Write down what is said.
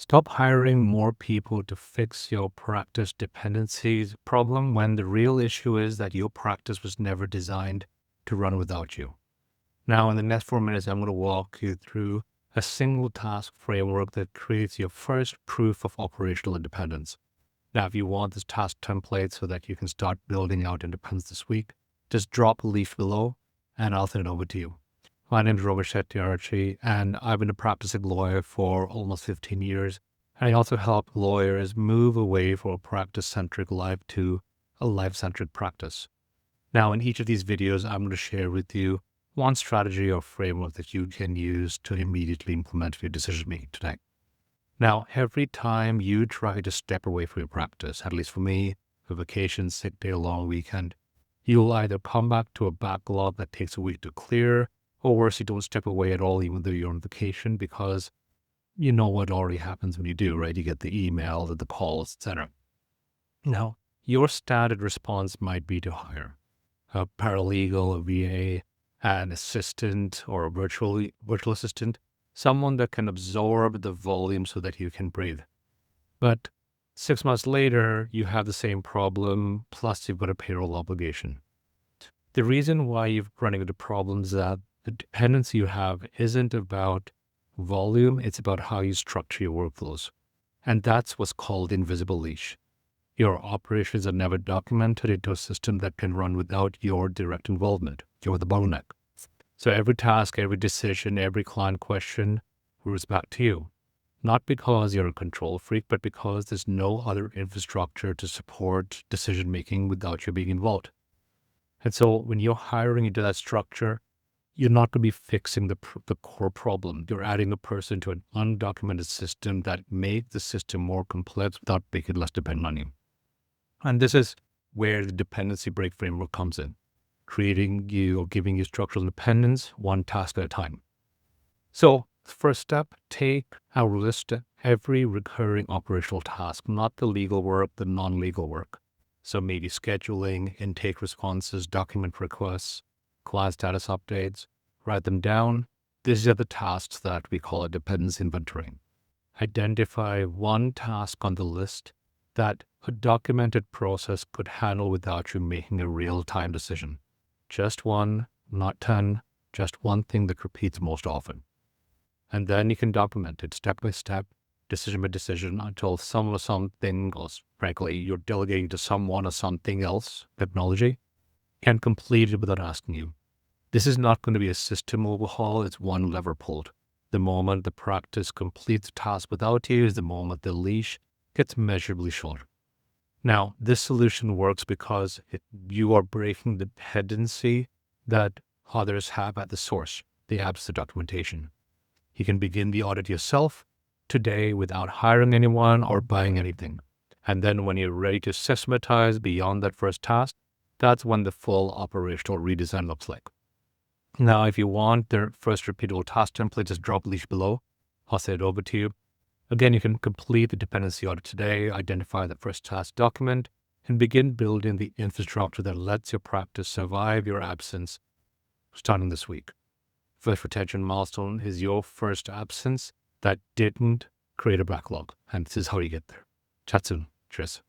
Stop hiring more people to fix your practice dependencies problem when the real issue is that your practice was never designed to run without you. Now, in the next 4 minutes, I'm going to walk you through a single task framework that creates your first proof of operational independence. Now, if you want this task template so that you can start building out independence this week, just drop a leaf below and I'll send it over to you. My name is Robert Shetty, and I've been a practicing lawyer for almost 15 years. And I also help lawyers move away from a practice-centric life to a life-centric practice. Now, in each of these videos, I'm going to share with you one strategy or framework that you can use to immediately implement your decision-making today. Now, every time you try to step away from your practice, at least for me, a vacation, sick day, long weekend, you'll either come back to a backlog that takes a week to clear, or worse, you don't step away at all, even though you're on vacation, because you know what already happens when you do, right? You get the emails, the calls, etc. Now, your standard response might be to hire a paralegal, a VA, an assistant, or a virtual assistant, someone that can absorb the volume so that you can breathe. But 6 months later, you have the same problem, plus you've got a payroll obligation. The reason why you're running into problems is that the dependency you have isn't about volume, it's about how you structure your workflows. And that's what's called invisible leash. Your operations are never documented into a system that can run without your direct involvement. You're the bottleneck. So every task, every decision, every client question moves back to you. Not because you're a control freak, but because there's no other infrastructure to support decision-making without you being involved. And so when you're hiring into that structure, you're not going to be fixing the core problem. You're adding a person to an undocumented system that makes the system more complex without making it less dependent on you. And this is where the dependency break framework comes in, creating you or giving you structural independence one task at a time. So first step, take a list of every recurring operational task, not the legal work, the non-legal work. So maybe scheduling, intake responses, document requests, client status updates, write them down. These are the tasks that we call a dependency inventory. Identify one task on the list that a documented process could handle without you making a real-time decision. Just one, not 10, just one thing that repeats most often. And then you can document it step by step, decision by decision, until something else, frankly, you're delegating to someone or something else, technology, can complete it without asking you. This is not going to be a system overhaul, it's one lever pulled. The moment the practice completes the task without you is the moment the leash gets measurably shorter. Now, this solution works because you are breaking the dependency that others have at the source, the absence of documentation. You can begin the audit yourself today without hiring anyone or buying anything. And then when you're ready to systematize beyond that first task, that's when the full operational redesign looks like. Now, if you want the first repeatable task template, just drop Leash below. I'll send it over to you. Again, you can complete the dependency audit today, identify the first task document, and begin building the infrastructure that lets your practice survive your absence starting this week. First retention milestone is your first absence that didn't create a backlog. And this is how you get there. Chat soon. Cheers.